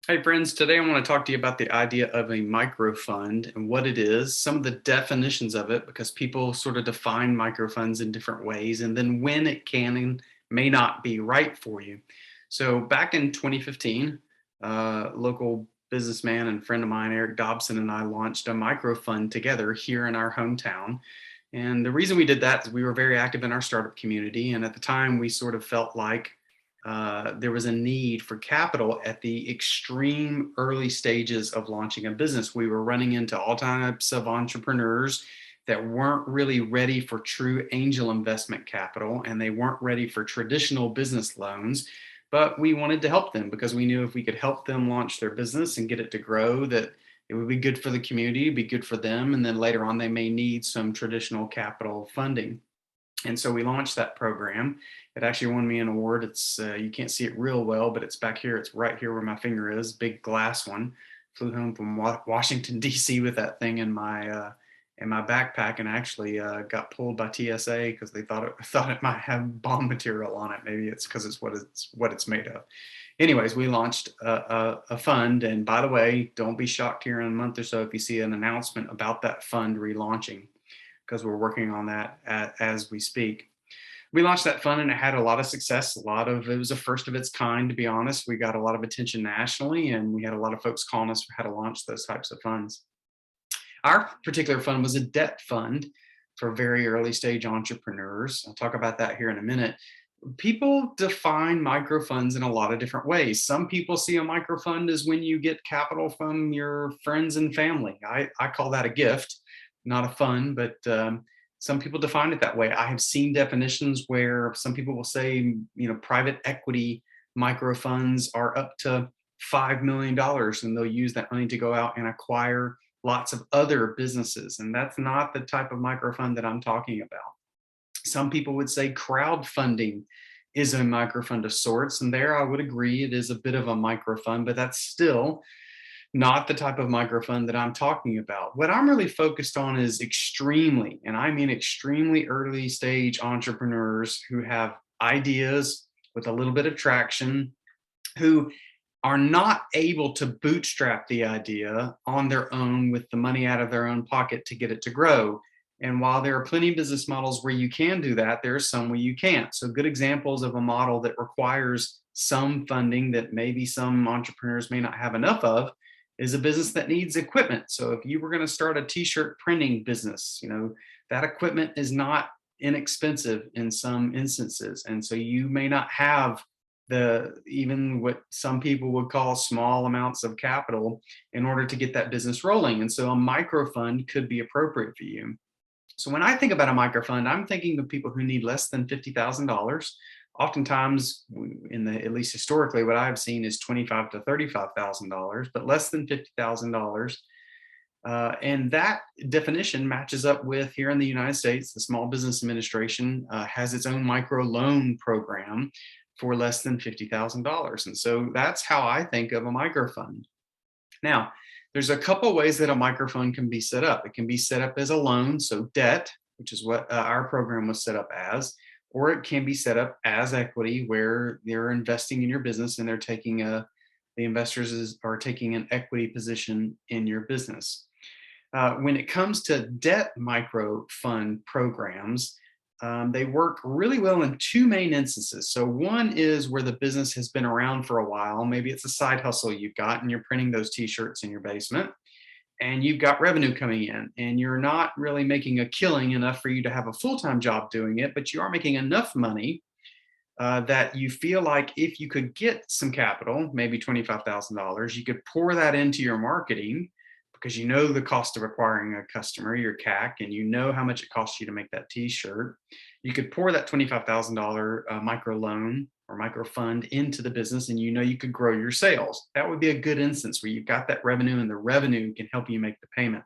Hey friends, today I want to talk to you about the idea of a microfund and what it is, some of the definitions of it, because people sort of define microfunds in different ways, and then when it can and may not be right for you. So back in 2015, local businessman and friend of mine, Eric Dobson, and I launched a microfund together here in our hometown. And the reason we did that is we were very active in our startup community. And at the time, we sort of felt like there was a need for capital at the extreme early stages of launching a business. We were running into all types of entrepreneurs that weren't really ready for true angel investment capital, and they weren't ready for traditional business loans. But we wanted to help them because we knew if we could help them launch their business and get it to grow, that it would be good for the community, be good for them, and then later on they may need some traditional capital funding. And so we launched that program. It actually won me an award. It's you can't see it real well, but it's back here. It's right here where my finger is. Big glass one. Flew home from Washington D.C. with that thing in my backpack, and actually got pulled by TSA because they thought it might have bomb material on it. Maybe it's because it's what it's made of. Anyways, we launched a fund, and by the way, don't be shocked here in a month or so if you see an announcement about that fund relaunching, because we're working on that as we speak. We launched that fund and it had a lot of success. It was a first of its kind, to be honest. We got a lot of attention nationally, and we had a lot of folks calling us for how to launch those types of funds. Our particular fund was a debt fund for very early stage entrepreneurs. I'll talk about that here in a minute. People define microfunds in a lot of different ways. Some people see a microfund as when you get capital from your friends and family. I call that a gift, not a fund, but some people define it that way. I have seen definitions where some people will say, private equity microfunds are up to $5 million, and they'll use that money to go out and acquire lots of other businesses. And that's not the type of microfund that I'm talking about. Some people would say crowdfunding is a microfund of sorts. And there I would agree it is a bit of a microfund, but that's still not the type of microfund that I'm talking about. What I'm really focused on is extremely, and I mean extremely early stage entrepreneurs who have ideas with a little bit of traction, who are not able to bootstrap the idea on their own with the money out of their own pocket to get it to grow. And while there are plenty of business models where you can do that, there are some where you can't. So, good examples of a model that requires some funding that maybe some entrepreneurs may not have enough of is a business that needs equipment. So, if you were going to start a t shirt printing business, that equipment is not inexpensive in some instances. And so, you may not have the even what some people would call small amounts of capital in order to get that business rolling. And so a microfund could be appropriate for you. So when I think about a microfund, I'm thinking of people who need less than $50,000. Oftentimes, at least historically, what I've seen is $25,000 to $35,000, but less than $50,000. And that definition matches up with here in the United States, the Small Business Administration has its own micro loan program for less than $50,000. And so that's how I think of a microfund. Now, there's a couple ways that a microfund can be set up. It can be set up as a loan, so debt, which is what our program was set up as, or it can be set up as equity, where they're investing in your business and the investors are taking an equity position in your business. When it comes to debt micro fund programs, they work really well in two main instances. So, one is where the business has been around for a while. Maybe it's a side hustle you've got, and you're printing those t shirts in your basement, and you've got revenue coming in, and you're not really making a killing enough for you to have a full time job doing it, but you are making enough money that you feel like if you could get some capital, maybe $25,000, you could pour that into your marketing because you know the cost of acquiring a customer, your CAC, and you know how much it costs you to make that t-shirt. You could pour that $25,000 micro loan or micro fund into the business, and you know you could grow your sales. That would be a good instance where you've got that revenue, and the revenue can help you make the payment.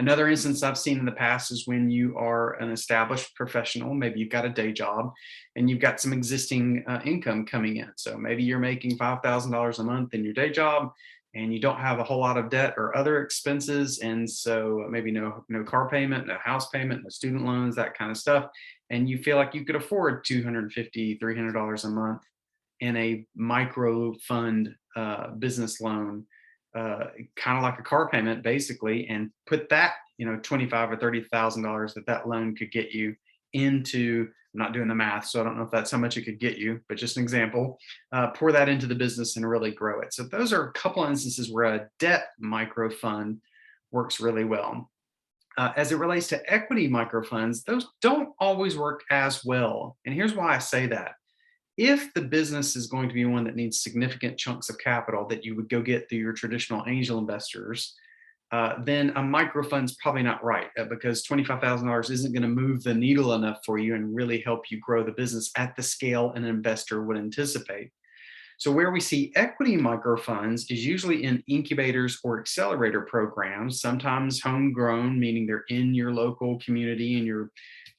Another instance I've seen in the past is when you are an established professional, maybe you've got a day job and you've got some existing income coming in. So maybe you're making $5,000 a month in your day job and you don't have a whole lot of debt or other expenses. And so maybe no car payment, no house payment, no student loans, that kind of stuff. And you feel like you could afford $250, $300 a month in a micro fund business loan, kind of like a car payment, basically, and put that, 25 or $30,000 that loan could get you into. I'm not doing the math, so I don't know if that's how much it could get you, but just an example. Pour that into the business and really grow it. So those are a couple of instances where a debt micro fund works really well. As it relates to equity microfunds, those don't always work as well. And here's why I say that. If the business is going to be one that needs significant chunks of capital that you would go get through your traditional angel investors, then a microfund's probably not right, because $25,000 isn't going to move the needle enough for you and really help you grow the business at the scale an investor would anticipate. So where we see equity microfunds is usually in incubators or accelerator programs, sometimes homegrown, meaning they're in your local community, and your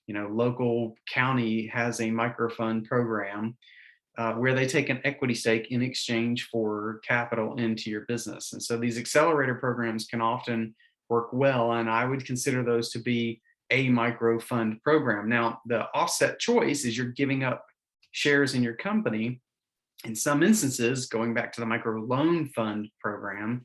local county has a microfund program where they take an equity stake in exchange for capital into your business. And so these accelerator programs can often work well, and I would consider those to be a microfund program. Now, the offset choice is you're giving up shares in your company. In some instances, going back to the micro loan fund program,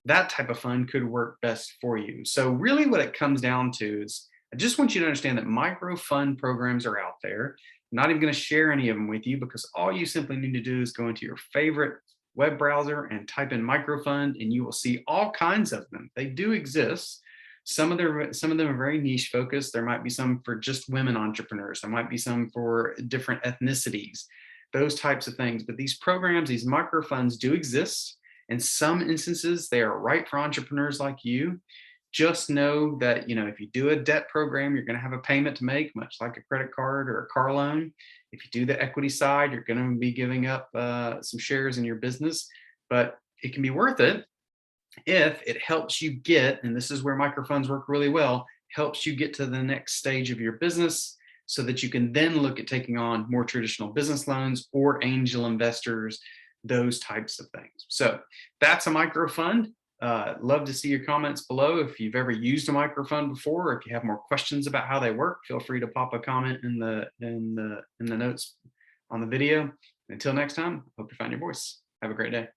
that type of fund could work best for you. So really what it comes down to is, I just want you to understand that micro fund programs are out there. I'm not even going to share any of them with you, because all you simply need to do is go into your favorite web browser and type in microfund, and you will see all kinds of them. They do exist. Some of them are very niche focused. There might be some for just women entrepreneurs. There might be some for different ethnicities, those types of things. But these programs, these microfunds do exist. In some instances, they are right for entrepreneurs like you. Just know that, if you do a debt program, you're going to have a payment to make, much like a credit card or a car loan. If you do the equity side, you're going to be giving up some shares in your business, but it can be worth it if it helps you get, and this is where microfunds work really well, helps you get to the next stage of your business, so that you can then look at taking on more traditional business loans or angel investors, those types of things. So that's a microfund. Love to see your comments below. If you've ever used a microfund before, or if you have more questions about how they work, feel free to pop a comment in the notes on the video. Until next time, hope you find your voice. Have a great day.